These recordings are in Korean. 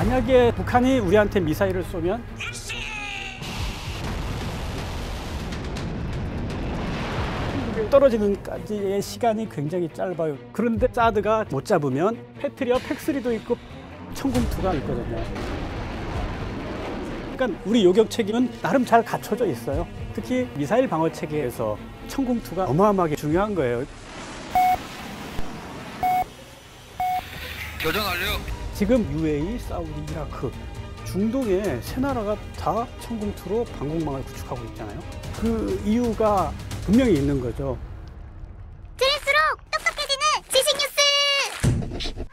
만약에 북한이 우리한테 미사일을 쏘면 떨어지는까지의 시간이 굉장히 짧아요. 그런데 사드가 못 잡으면 패트리어 팩3도 있고 천궁2가 있거든요. 그러니까 우리 요격 체계는 나름 잘 갖춰져 있어요. 특히 미사일 방어 체계에서 천궁2가 어마어마하게 중요한 거예요. 교정 완료. 지금 UAE, 사우디, 이라크, 중동의 세 나라가 다 천궁2로 방공망을 구축하고 있잖아요. 그 이유가 분명히 있는 거죠. 들을수록 똑똑해지는 지식 뉴스!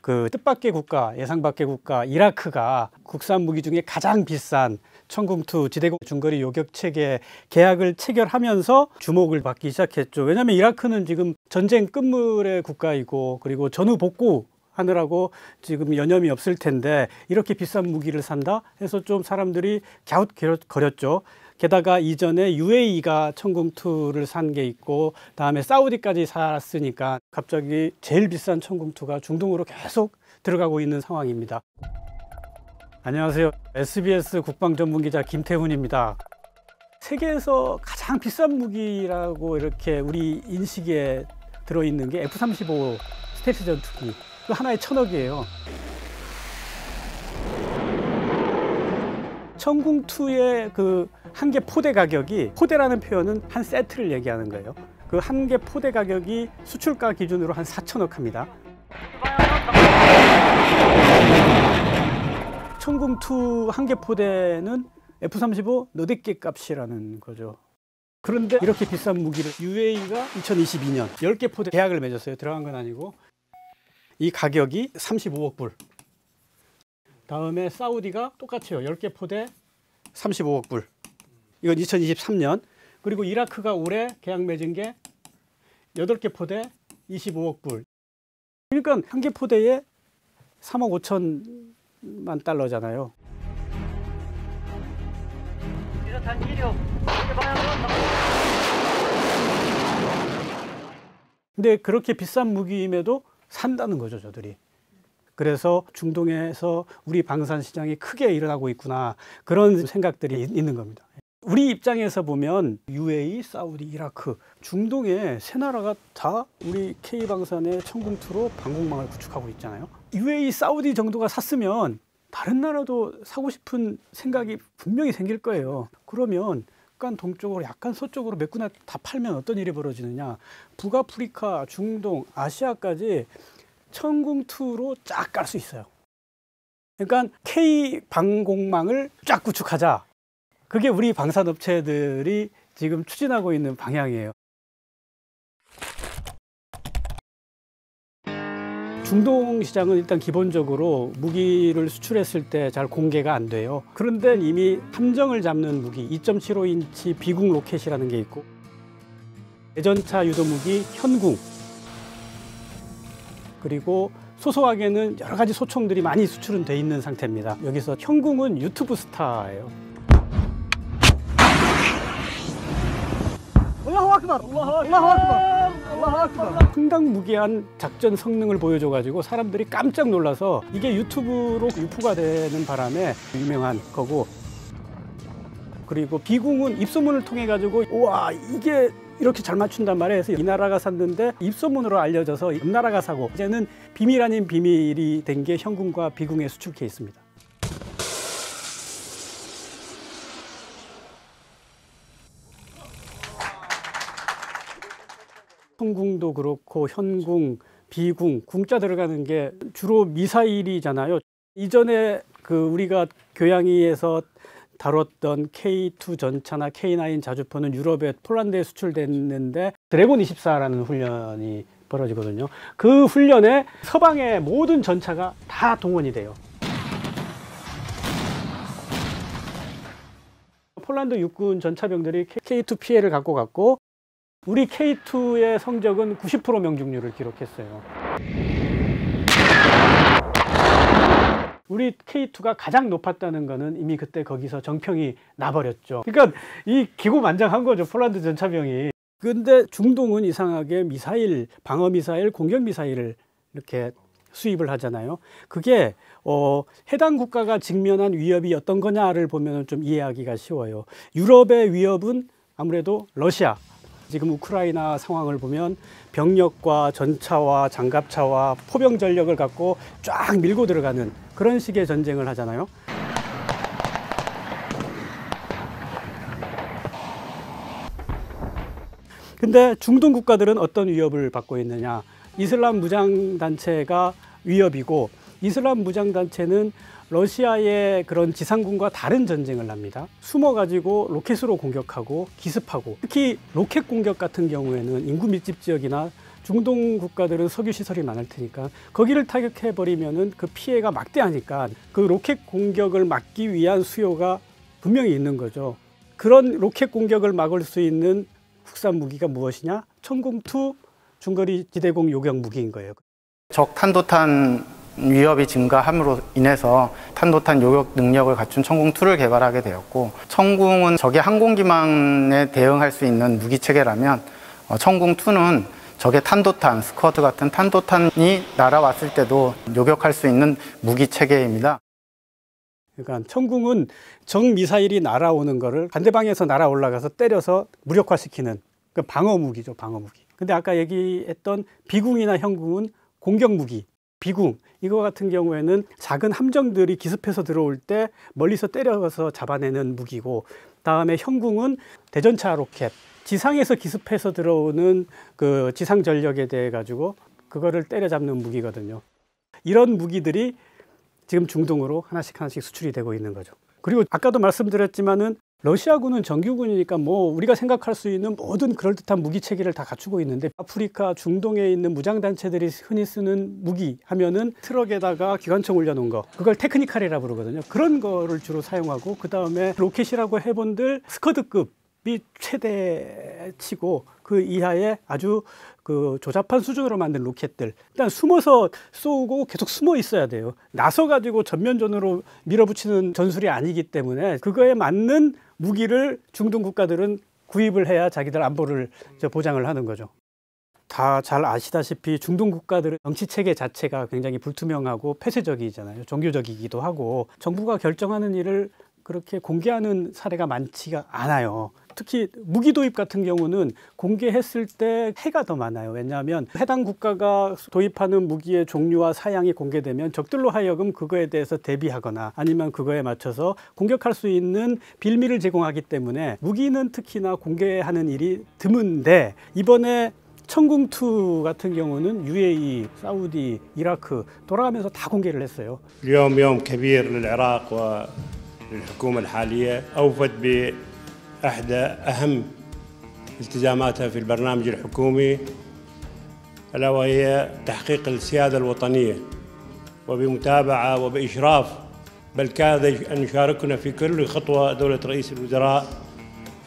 그 뜻밖의 국가, 예상밖의 국가 이라크가 국산 무기 중에 가장 비싼 천궁2 지대공 중거리 요격 체계 계약을 체결하면서 주목을 받기 시작했죠. 왜냐하면 이라크는 지금 전쟁 끝물의 국가이고, 그리고 전후 복구 하느라고 지금 여념이 없을 텐데 이렇게 비싼 무기를 산다 해서 좀 사람들이 갸웃거렸죠. 게다가 이전에 UAE가 천궁2를 산 게 있고, 다음에 사우디까지 샀으니까 갑자기 제일 비싼 천궁2가 중동으로 계속 들어가고 있는 상황입니다. 안녕하세요. SBS 국방전문기자 김태훈입니다. 세계에서 가장 비싼 무기라고 이렇게 우리 인식에 들어있는 게 F-35 스텔스 전투기. 그 하나에 1,000억이에요. 천궁2의 그 한 개 포대 가격이, 포대라는 표현은 한 세트를 얘기하는 거예요. 그 한 개 포대 가격이 수출가 기준으로 한 4,000억 합니다. 천궁2 한 개 포대는 F-35 너댓개 값이라는 거죠. 그런데 이렇게 비싼 무기를 UAE가 2022년 10개 포대 계약을 맺었어요. 들어간 건 아니고. 이 가격이 35억 불. 다음에 사우디가 똑같아요. 10개 포대 35억 불. 이건 2023년. 그리고 이라크가 올해 계약 맺은 게 8개 포대 25억 불. 그러니까 한 개 포대에 3억 5천만 달러잖아요. 근데 그렇게 비싼 무기임에도 산다는 거죠, 저들이. 그래서 중동에서 우리 방산 시장이 크게 일어나고 있구나, 그런 생각들이 있는 겁니다. 우리 입장에서 보면 UAE, 사우디, 이라크, 중동의 세 나라가 다 우리 K방산의 천궁2로 방공망을 구축하고 있잖아요. UAE, 사우디 정도가 샀으면 다른 나라도 사고 싶은 생각이 분명히 생길 거예요. 그러면 약간 동쪽으로, 약간 서쪽으로 몇 군데 다 팔면 어떤 일이 벌어지느냐. 북아프리카, 중동, 아시아까지 천궁2로 쫙 깔 수 있어요. 그러니까 K 방공망을 쫙 구축하자. 그게 우리 방산업체들이 지금 추진하고 있는 방향이에요. 중동 시장은 일단 기본적으로 무기를 수출했을 때 잘 공개가 안 돼요. 그런데 이미 함정을 잡는 무기 2.75인치 비궁 로켓이라는 게 있고, 대전차 유도무기 현궁, 그리고 소소하게는 여러 가지 소총들이 많이 수출은 돼 있는 상태입니다. 여기서 현궁은 유튜브 스타예요. 황당무계한 작전 성능을 보여줘가지고 사람들이 깜짝 놀라서 이게 유튜브로 유포가 되는 바람에 유명한 거고, 그리고 비궁은 입소문을 통해 가지고 우와 이게 이렇게 잘 맞춘단 말이에요. 그래서 이 나라가 샀는데 입소문으로 알려져서 옆 나라가 사고, 이제는 비밀 아닌 비밀이 된 게 현궁과 비궁의 수출 케이스입니다. 천궁도 그렇고 현궁, 비궁, 궁자 들어가는 게 주로 미사일이잖아요. 이전에 그 우리가 교양위에서 다뤘던 K2 전차나 K9 자주포는 유럽에, 폴란드에 수출됐는데 드래곤 24라는 훈련이 벌어지거든요. 그 훈련에 서방의 모든 전차가 다 동원이 돼요. 폴란드 육군 전차병들이 K2 피해를 갖고 갔고, 우리 K2의 성적은 90% 명중률을 기록했어요. 우리 K2가 가장 높았다는 거는 이미 그때 거기서 정평이 나버렸죠. 그러니까 이 기고만장한 거죠, 폴란드 전차병이. 근데 중동은 이상하게 미사일, 방어 미사일, 공격 미사일을 이렇게 수입을 하잖아요. 그게 해당 국가가 직면한 위협이 어떤 거냐를 보면 좀 이해하기가 쉬워요. 유럽의 위협은 아무래도 러시아. 지금 우크라이나 상황을 보면 병력과 전차와 장갑차와 포병 전력을 갖고 쫙 밀고 들어가는 그런 식의 전쟁을 하잖아요. 근데 중동 국가들은 어떤 위협을 받고 있느냐? 이슬람 무장단체가 위협이고, 이슬람 무장단체는 러시아의 그런 지상군과 다른 전쟁을 합니다. 숨어가지고 로켓으로 공격하고 기습하고, 특히 로켓 공격 같은 경우에는 인구 밀집 지역이나 중동 국가들은 석유 시설이 많을 테니까 거기를 타격해버리면은 그 피해가 막대하니까 그 로켓 공격을 막기 위한 수요가 분명히 있는 거죠. 그런 로켓 공격을 막을 수 있는 국산 무기가 무엇이냐? 천궁2 중거리 지대공 요격 무기인 거예요. 적 탄도탄 위협이 증가함으로 인해서 탄도탄 요격 능력을 갖춘 천궁2를 개발하게 되었고, 천궁은 적의 항공기만에 대응할 수 있는 무기 체계라면 천궁2는 적의 탄도탄, 스쿼드 같은 탄도탄이 날아왔을 때도 요격할 수 있는 무기 체계입니다. 그러니까 천궁은 적 미사일이 날아오는 거를 반대방에서 날아 올라가서 때려서 무력화시키는 그 방어 무기죠, 방어 무기. 근데 아까 얘기했던 비궁이나 형궁은 공격 무기. 비궁 이거 같은 경우에는 작은 함정들이 기습해서 들어올 때 멀리서 때려서 잡아내는 무기고, 다음에 형궁은 대전차 로켓, 지상에서 기습해서 들어오는 그 지상 전력에 대해 가지고 그거를 때려잡는 무기거든요. 이런 무기들이 지금 중동으로 하나씩 수출이 되고 있는 거죠. 그리고 아까도 말씀드렸지만은 러시아군은 정규군이니까 뭐 우리가 생각할 수 있는 모든 그럴듯한 무기 체계를 다 갖추고 있는데, 아프리카 중동에 있는 무장단체들이 흔히 쓰는 무기 하면은 트럭에다가 기관총 올려놓은 거, 그걸 테크니칼이라 부르거든요. 그런 거를 주로 사용하고, 그 다음에 로켓이라고 해본들 스커드급이 최대치고 그 이하의 아주 그 조잡한 수준으로 만든 로켓들, 일단 숨어서 쏘고 계속 숨어 있어야 돼요. 나서 가지고 전면전으로 밀어붙이는 전술이 아니기 때문에 그거에 맞는 무기를 중동 국가들은 구입을 해야 자기들 안보를 보장을 하는 거죠. 다 잘 아시다시피 중동 국가들은 정치 체계 자체가 굉장히 불투명하고 폐쇄적이잖아요. 종교적이기도 하고, 정부가 결정하는 일을 그렇게 공개하는 사례가 많지가 않아요. 특히 무기 도입 같은 경우는 공개했을 때 해가 더 많아요. 왜냐하면 해당 국가가 도입하는 무기의 종류와 사양이 공개되면 적들로 하여금 그거에 대해서 대비하거나 아니면 그거에 맞춰서 공격할 수 있는 빌미를 제공하기 때문에 무기는 특히나 공개하는 일이 드문데, 이번에 천궁2 같은 경우는 UAE, 사우디, 이라크 돌아가면서 다 공개를 했어요. اليوم يوم كبير للعراق وللحكومة الحالية، أوفت بأحدى أهم التزاماتها في البرنامج الحكومي، ألا وهي تحقيق السيادة الوطنية وبمتابعة وبإشراف، بل كاد أن يشاركنا في كل خطوة دولة رئيس الوزراء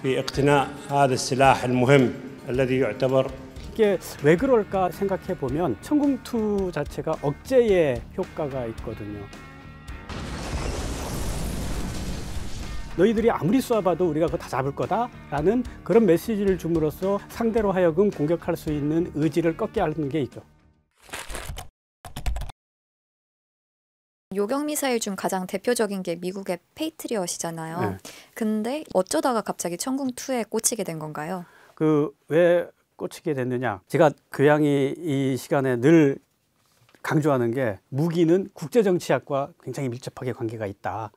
في اقتناء هذا السلاح المهم الذي يعتبر. 이게 왜 그럴까 생각해 보면 천궁2 자체가 억제의 효과가 있거든요. 너희들이 아무리 쏴봐도 우리가 그거 다 잡을 거다라는 그런 메시지를 줌으로써 상대로 하여금 공격할 수 있는 의지를 꺾게 하는 게 있죠. 요격 미사일 중 가장 대표적인 게 미국의 페이트리엇이잖아요. 네. 근데 어쩌다가 갑자기 천궁2에 꽂히게 된 건가요? 왜 꽂히게 됐느냐? 제가 교양이 이 시간에 늘 강조하는 게, 무기는 국제정치학과 굉장히 밀접하게 관계가 있다.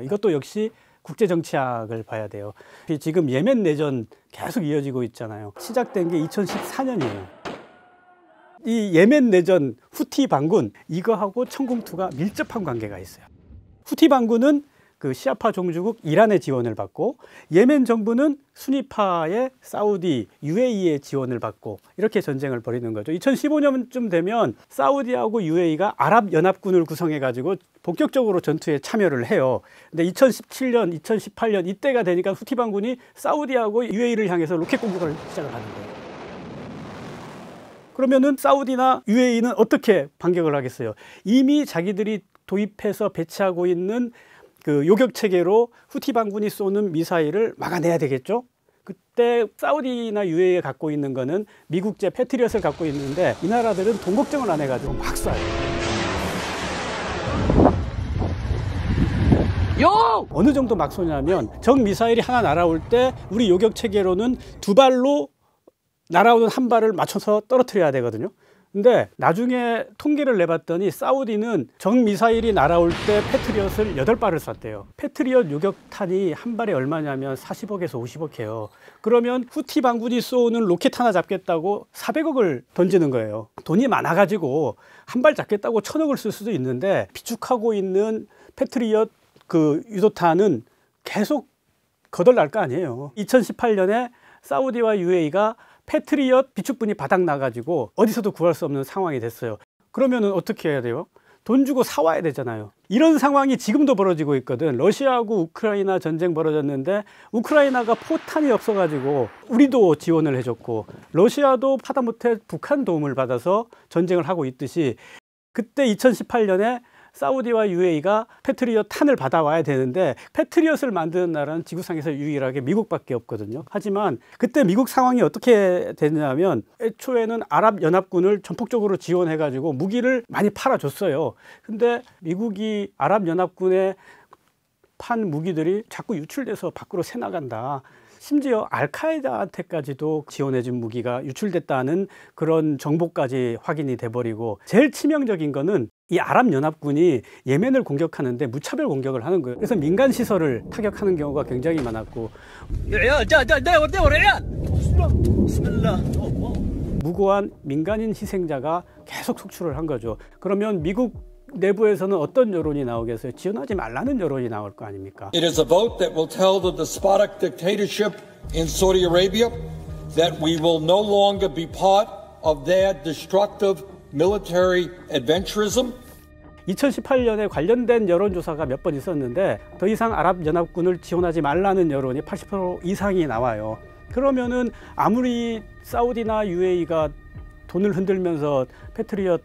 이것도 역시 국제정치학을 봐야 돼요. 지금 예멘 내전 계속 이어지고 있잖아요. 시작된 게 2014년이에요. 이 예멘 내전 후티 반군, 이거하고 천궁2가 밀접한 관계가 있어요. 후티 반군은 그 시아파 종주국 이란의 지원을 받고, 예멘 정부는 수니파의 사우디, UAE의 지원을 받고 이렇게 전쟁을 벌이는 거죠. 2015년쯤 되면 사우디하고 UAE가 아랍연합군을 구성해 가지고 본격적으로 전투에 참여를 해요. 근데 2017년, 2018년 이때가 되니까 후티 반군이 사우디하고 UAE를 향해서 로켓 공격을 시작을 하는 거예요. 그러면은 사우디나 UAE는 어떻게 반격을 하겠어요? 이미 자기들이 도입해서 배치하고 있는 그 요격 체계로 후티 반군이 쏘는 미사일을 막아내야 되겠죠. 그때 사우디나 UAE가 갖고 있는 거는 미국제 패트리엇을 갖고 있는데, 이 나라들은 돈 걱정을 안 해가지고 막 쏴요. 어느 정도 막 쏘냐면 적 미사일이 하나 날아올 때 우리 요격 체계로는 두 발로 날아오는 한 발을 맞춰서 떨어뜨려야 되거든요. 근데 나중에 통계를 내봤더니 사우디는 적 미사일이 날아올 때 패트리엇을 8발을 쐈대요. 패트리엇 요격탄이 한 발에 얼마냐면 40억에서 50억 해요. 그러면 후티 반군이 쏘는 로켓 하나 잡겠다고 400억을 던지는 거예요. 돈이 많아가지고 한 발 잡겠다고 1000억을 쓸 수도 있는데 비축하고 있는 패트리엇 그 유도탄은 계속 거덜날 거 아니에요. 2018년에 사우디와 UAE가 패트리엇 비축분이 바닥 나가지고 어디서도 구할 수 없는 상황이 됐어요. 그러면은 어떻게 해야 돼요? 돈 주고 사와야 되잖아요. 이런 상황이 지금도 벌어지고 있거든. 러시아하고 우크라이나 전쟁 벌어졌는데 우크라이나가 포탄이 없어가지고 우리도 지원을 해줬고 러시아도 하다못해 북한 도움을 받아서 전쟁을 하고 있듯이 그때 2018년에 사우디와 UAE가 패트리엇 탄을 받아와야 되는데 패트리엇을 만드는 나라는 지구상에서 유일하게 미국밖에 없거든요. 하지만 그때 미국 상황이 어떻게 됐냐면 애초에는 아랍연합군을 전폭적으로 지원해가지고 무기를 많이 팔아줬어요. 근데 미국이 아랍연합군에 판 무기들이 자꾸 유출돼서 밖으로 새나간다. 심지어 알카에다한테까지도 지원해준 무기가 유출됐다는 그런 정보까지 확인이 돼버리고 제일 치명적인 거는 이 아랍연합군이 예멘을 공격하는데 무차별 공격을 하는 거예요. 그래서 민간 시설을 타격하는 경우가 굉장히 많았고 무고한 민간인 희생자가 계속 속출을 한 거죠. 그러면 미국 내부에서는 어떤 여론이 나오겠어요? 지원하지 말라는 여론이 나올 거 아닙니까? It is a vote that will tell the despotic dictatorship in Saudi Arabia that we will no longer be part of their destructive military adventurism. 2018년에 관련된 여론조사가 몇 번 있었는데 더 이상 아랍연합군을 지원하지 말라는 여론이 80% 이상이 나와요. 그러면은 아무리 사우디나 UAE가 돈을 흔들면서 패트리엇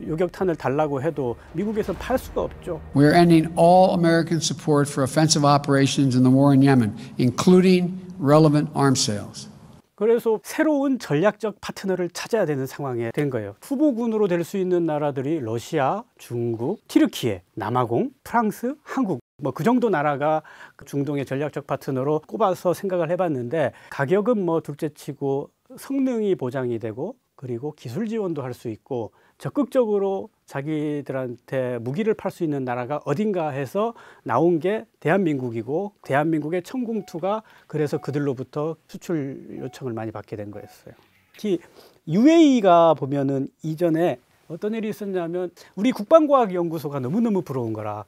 요격탄을 달라고 해도 미국에서 팔 수가 없죠. We are ending all American support for offensive operations in the war in Yemen, including relevant arms sales. 그래서 새로운 전략적 파트너를 찾아야 되는 상황에 된 거예요. 후보군으로 될 수 있는 나라들이 러시아, 중국, 튀르키예, 남아공, 프랑스, 한국 뭐 그 정도 나라가 중동의 전략적 파트너로 꼽아서 생각을 해봤는데 가격은 뭐 둘째치고 성능이 보장이 되고 그리고 기술 지원도 할 수 있고 적극적으로 자기들한테 무기를 팔 수 있는 나라가 어딘가 해서 나온 게 대한민국이고 대한민국의 천궁2가 그래서 그들로부터 수출 요청을 많이 받게 된 거였어요. 특히 UAE가 보면은 이전에 어떤 일이 있었냐면 우리 국방과학연구소가 너무너무 부러운 거라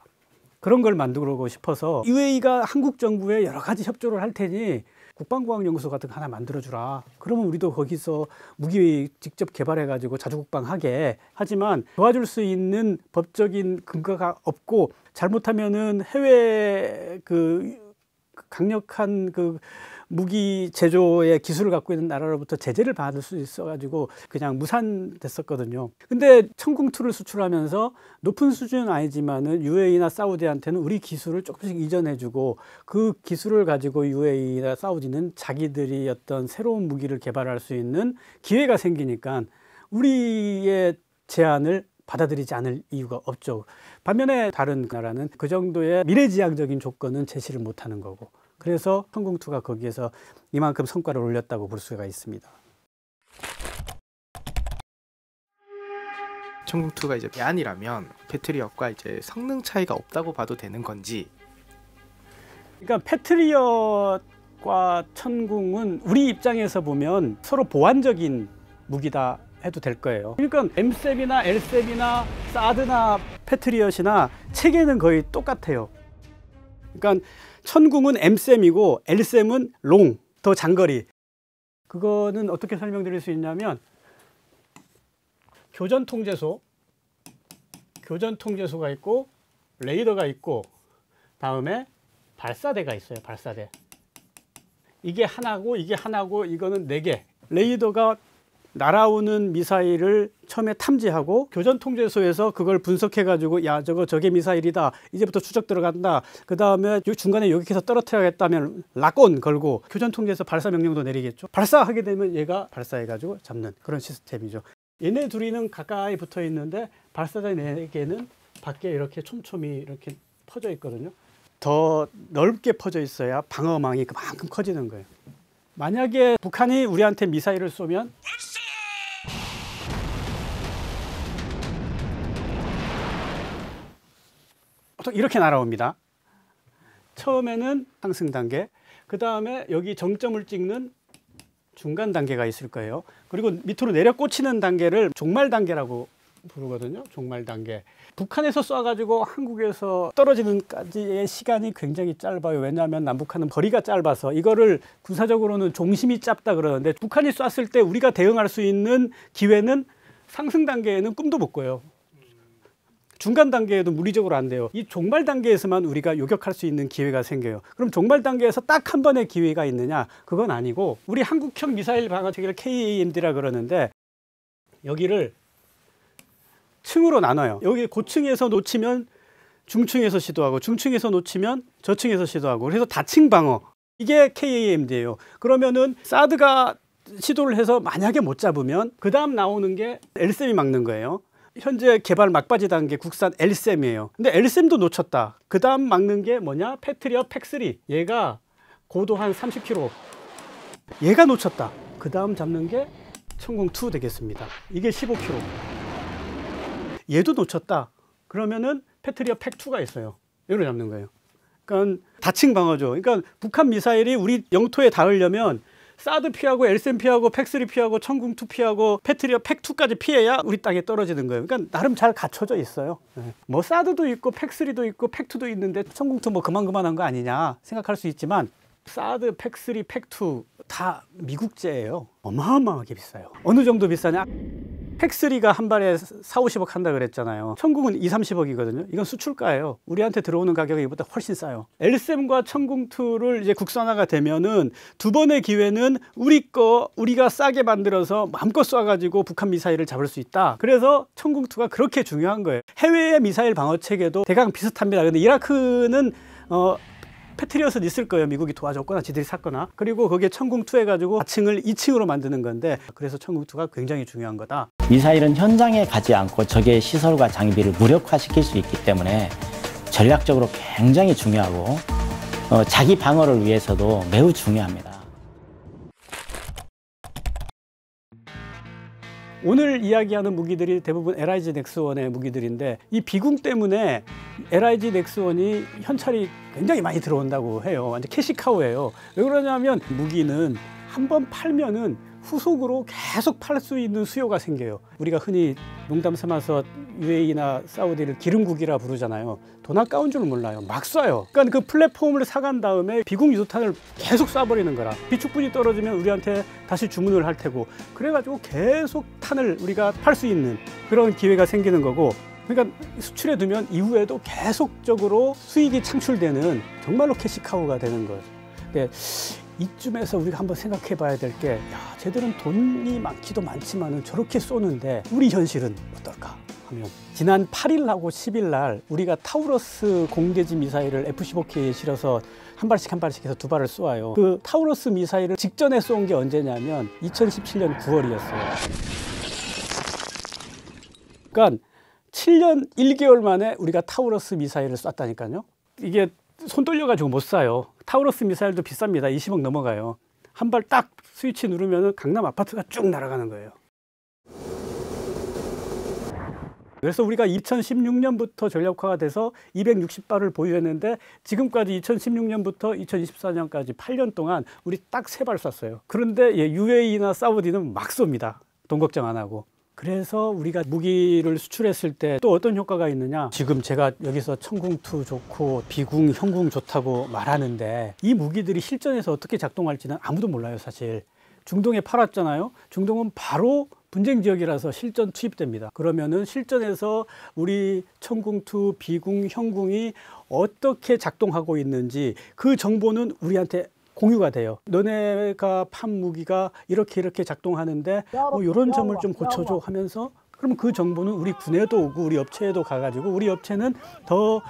그런 걸 만들고 싶어서 UAE가 한국 정부에 여러 가지 협조를 할 테니 국방과학연구소 같은 거 하나 만들어주라. 그러면 우리도 거기서 무기 직접 개발해가지고 자주국방하게. 하지만 도와줄 수 있는 법적인 근거가 없고 잘못하면은 해외 그 강력한 그 무기 제조의 기술을 갖고 있는 나라로부터 제재를 받을 수 있어가지고 그냥 무산됐었거든요. 근데 천궁2를 수출하면서 높은 수준은 아니지만은 UAE나 사우디한테는 우리 기술을 조금씩 이전해주고 그 기술을 가지고 UAE나 사우디는 자기들이 어떤 새로운 무기를 개발할 수 있는 기회가 생기니까 우리의 제안을 받아들이지 않을 이유가 없죠. 반면에 다른 나라는 그 정도의 미래지향적인 조건은 제시를 못하는 거고 그래서 천궁2가 거기에서 이만큼 성과를 올렸다고 볼 수가 있습니다. 천궁2가 이제 대안이라면 패트리엇과 이제 성능 차이가 없다고 봐도 되는 건지. 그러니까 패트리엇과 천궁은 우리 입장에서 보면 서로 보완적인 무기다 해도 될 거예요. 그러니까 M셉이나 L셉이나 사드나 패트리엇이나 체계는 거의 똑같아요. 그러니까 천궁은 M셈이고 L셈은 롱, 더 장거리. 그거는 어떻게 설명드릴 수 있냐면 교전 통제소가 있고 레이더가 있고 다음에 발사대가 있어요. 발사대. 이게 하나고 이게 하나고 이거는 4개. 레이더가 날아오는 미사일을 처음에 탐지하고 교전 통제소에서 그걸 분석해 가지고 야 저게 미사일이다 이제부터 추적 들어간다 그 다음에 중간에 요격해서 떨어뜨려야겠다면 락온 걸고 교전 통제에서 발사 명령도 내리겠죠. 발사하게 되면 얘가 발사해 가지고 잡는 그런 시스템이죠. 얘네 둘이는 가까이 붙어 있는데 발사대 4개는 밖에 이렇게 촘촘히 이렇게 퍼져 있거든요. 더 넓게 퍼져 있어야 방어망이 그만큼 커지는 거예요. 만약에 북한이 우리한테 미사일을 쏘면 보통 이렇게 날아옵니다. 처음에는 상승 단계, 그 다음에 여기 정점을 찍는 중간 단계가 있을 거예요. 그리고 밑으로 내려 꽂히는 단계를 종말 단계라고 부르거든요. 종말 단계. 북한에서 쏴가지고 한국에서 떨어지는까지의 시간이 굉장히 짧아요. 왜냐하면 남북한은 거리가 짧아서 이거를 군사적으로는 종심이 짧다 그러는데, 북한이 쐈을 때 우리가 대응할 수 있는 기회는 상승 단계에는 꿈도 못 꿔요. 중간 단계에도 물리적으로 안 돼요. 이 종말 단계에서만 우리가 요격할 수 있는 기회가 생겨요. 그럼 종말 단계에서 딱 한 번의 기회가 있느냐? 그건 아니고, 우리 한국형 미사일 방어 체계를 KAMD라 그러는데, 여기를 층으로 나눠요. 여기 고층에서 놓치면 중층에서 시도하고, 중층에서 놓치면 저층에서 시도하고, 그래서 다층 방어. 이게 KAMD예요. 그러면은 사드가 시도를 해서 만약에 못 잡으면 그 다음 나오는 게 LSAM이 막는 거예요. 현재 개발 막바지 단계 국산 LSAM이에요. 근데 LSAM도 놓쳤다. 그 다음 막는 게 뭐냐? 패트리엇 팩3. 얘가 고도 한 30km. 얘가 놓쳤다. 그 다음 잡는 게 천궁2 되겠습니다. 이게 15km. 얘도 놓쳤다. 그러면은 패트리엇 팩2가 있어요. 얘로 잡는 거예요. 그러니까 다층 방어죠. 그러니까 북한 미사일이 우리 영토에 닿으려면 사드 피하고 LSAM 피하고 팩3 피하고 천궁2 피하고 패트리엇 팩2까지 피해야 우리 땅에 떨어지는 거예요. 그러니까 나름 잘 갖춰져 있어요. 뭐 사드도 있고 팩3도 있고 팩2도 있는데 천궁2 뭐 그만한 거 아니냐 생각할 수 있지만, 사드, 팩3, 팩2 다 미국제예요. 어마어마하게 비싸요. 어느 정도 비싸냐? 팩3가 한 발에 4, 50억 한다 그랬잖아요. 천궁은 2, 30억이거든요. 이건 수출가예요. 우리한테 들어오는 가격이 이보다 훨씬 싸요. LSAM과 천궁2를 이제 국산화가 되면은 두 번의 기회는 우리가 싸게 만들어서 마음껏 쏴가지고 북한 미사일을 잡을 수 있다. 그래서 천궁2가 그렇게 중요한 거예요. 해외의 미사일 방어 체계도 대강 비슷합니다. 근데 이라크는 패트리엇은 있을 거예요. 미국이 도와줬거나 지들이 샀거나. 그리고 거기에 천궁2 해가지고 4층을 2층으로 만드는 건데, 그래서 천궁2가 굉장히 중요한 거다. 미사일은 현장에 가지 않고 적의 시설과 장비를 무력화시킬 수 있기 때문에 전략적으로 굉장히 중요하고 자기 방어를 위해서도 매우 중요합니다. 오늘 이야기하는 무기들이 대부분 LIG 넥스1의 무기들인데, 이 비궁 때문에 LIG 넥스1이 현찰이 굉장히 많이 들어온다고 해요. 완전 캐시카우예요. 왜 그러냐면 무기는 한번 팔면은 후속으로 계속 팔 수 있는 수요가 생겨요. 우리가 흔히 농담 삼아서 UAE나 사우디를 기름국이라 부르잖아요. 돈 아까운 줄 몰라요. 막 쏴요. 그러니까 그 플랫폼을 사간 다음에 비궁 유도탄을 계속 쏴버리는 거라. 비축분이 떨어지면 우리한테 다시 주문을 할 테고, 그래가지고 계속 탄을 우리가 팔 수 있는 그런 기회가 생기는 거고, 그러니까 수출해 두면 이후에도 계속적으로 수익이 창출되는 정말로 캐시카우가 되는 거예요. 근데 이쯤에서 우리가 한번 생각해 봐야 될 게, 야, 쟤들은 돈이 많기도 많지만은 저렇게 쏘는데 우리 현실은 어떨까 하면, 지난 8일하고 10일 날 우리가 타우러스 공대지 미사일을 F-15K에 실어서 한 발씩 해서 2발을 쏘아요. 그 타우러스 미사일을 직전에 쏜 게 언제냐면 2017년 9월이었어요. 그러니까 7년 1개월 만에 우리가 타우러스 미사일을 쐈다니까요. 이게 손 떨려가지고 못 사요. 타우러스 미사일도 비쌉니다. 20억 넘어가요. 한 발 딱 스위치 누르면 강남 아파트가 쭉 날아가는 거예요. 그래서 우리가 2016년부터 전력화가 돼서 260발을 보유했는데, 지금까지 2016년부터 2024년까지 8년 동안 우리 딱 3발 쐈어요. 그런데 UAE나 사우디는 막 쏩니다. 돈 걱정 안 하고. 그래서 우리가 무기를 수출했을 때 또 어떤 효과가 있느냐, 지금 제가 여기서 천궁2 좋고 비궁, 형궁 좋다고 말하는데, 이 무기들이 실전에서 어떻게 작동할지는 아무도 몰라요. 사실 중동에 팔았잖아요. 중동은 바로 분쟁 지역이라서 실전 투입됩니다. 그러면은 실전에서 우리 천궁2, 비궁, 형궁이 어떻게 작동하고 있는지 그 정보는 우리한테 공유가 돼요. 너네가 판 무기가 이렇게 작동하는데 뭐 이런 점을 좀 고쳐줘 하면서, 그러면 그 정보는 우리 군에도 오고 우리 업체에도 가가지고 우리 업체는 더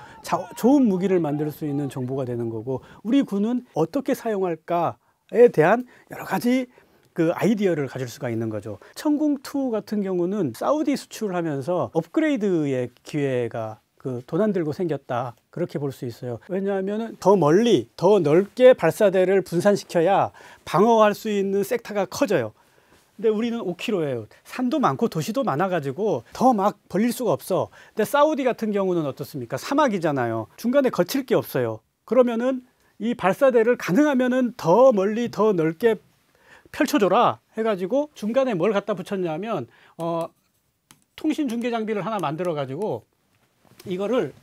좋은 무기를 만들 수 있는 정보가 되는 거고, 우리 군은 어떻게 사용할까에 대한 여러 가지 그 아이디어를 가질 수가 있는 거죠. 천궁2 같은 경우는 사우디 수출을 하면서 업그레이드의 기회가 그 도난 들고 생겼다 그렇게 볼 수 있어요. 왜냐하면 더 멀리 더 넓게 발사대를 분산시켜야 방어할 수 있는 섹터가 커져요. 근데 우리는 5km예요. 산도 많고 도시도 많아가지고 더 막 벌릴 수가 없어. 근데 사우디 같은 경우는 어떻습니까? 사막이잖아요. 중간에 거칠 게 없어요. 그러면은 이 발사대를 가능하면은 더 멀리 더 넓게 펼쳐줘라 해가지고 중간에 뭘 갖다 붙였냐면 통신 중계 장비를 하나 만들어 가지고 이거를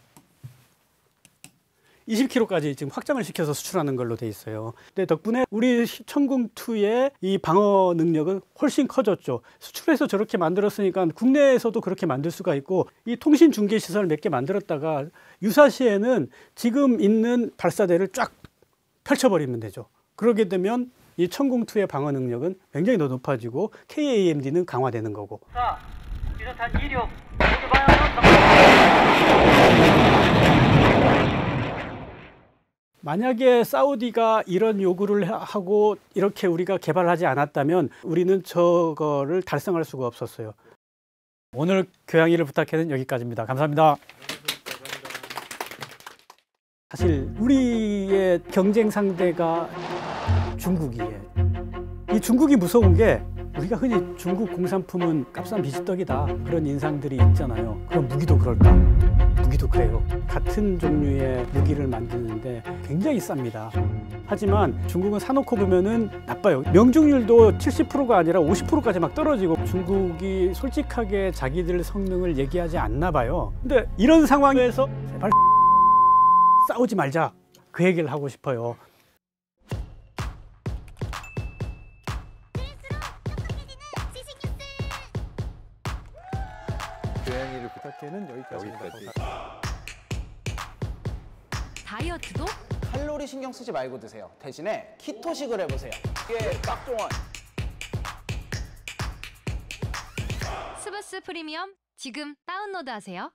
20km까지 지금 확장을 시켜서 수출하는 걸로 돼 있어요. 근데 덕분에 우리 천궁2의 이 방어 능력은 훨씬 커졌죠. 수출해서 저렇게 만들었으니까 국내에서도 그렇게 만들 수가 있고, 이 통신 중계 시설 몇 개 만들었다가 유사시에는 지금 있는 발사대를 쫙 펼쳐버리면 되죠. 그러게 되면 이 천궁2의 방어 능력은 굉장히 더 높아지고 KAMD는 강화되는 거고. 자, 유사탄 2륙 여기 봐요. 만약에 사우디가 이런 요구를 하고 이렇게 우리가 개발하지 않았다면 우리는 저거를 달성할 수가 없었어요. 오늘 교양일을 부탁해는 여기까지입니다. 감사합니다. 사실 우리의 경쟁 상대가 중국이에요. 이 중국이 무서운 게 우리가 흔히 중국 공산품은 값싼 비지떡이다 그런 인상들이 있잖아요. 그럼 무기도 그럴까? 무기도 그래요. 같은 종류의 무기를 만드는데 굉장히 쌉니다. 하지만 중국은 사놓고 보면은 나빠요. 명중률도 70%가 아니라 50%까지 막 떨어지고, 중국이 솔직하게 자기들 성능을 얘기하지 않나 봐요. 근데 이런 상황에서 제발 싸우지 말자 그 얘기를 하고 싶어요. 교양일을 부탁해는 여기까지입니다. 다이어트도? 칼로리 신경 쓰지 말고 드세요. 대신에 키토식을 해보세요. 이게 딱 좋아. 스브스 프리미엄 지금 다운로드하세요.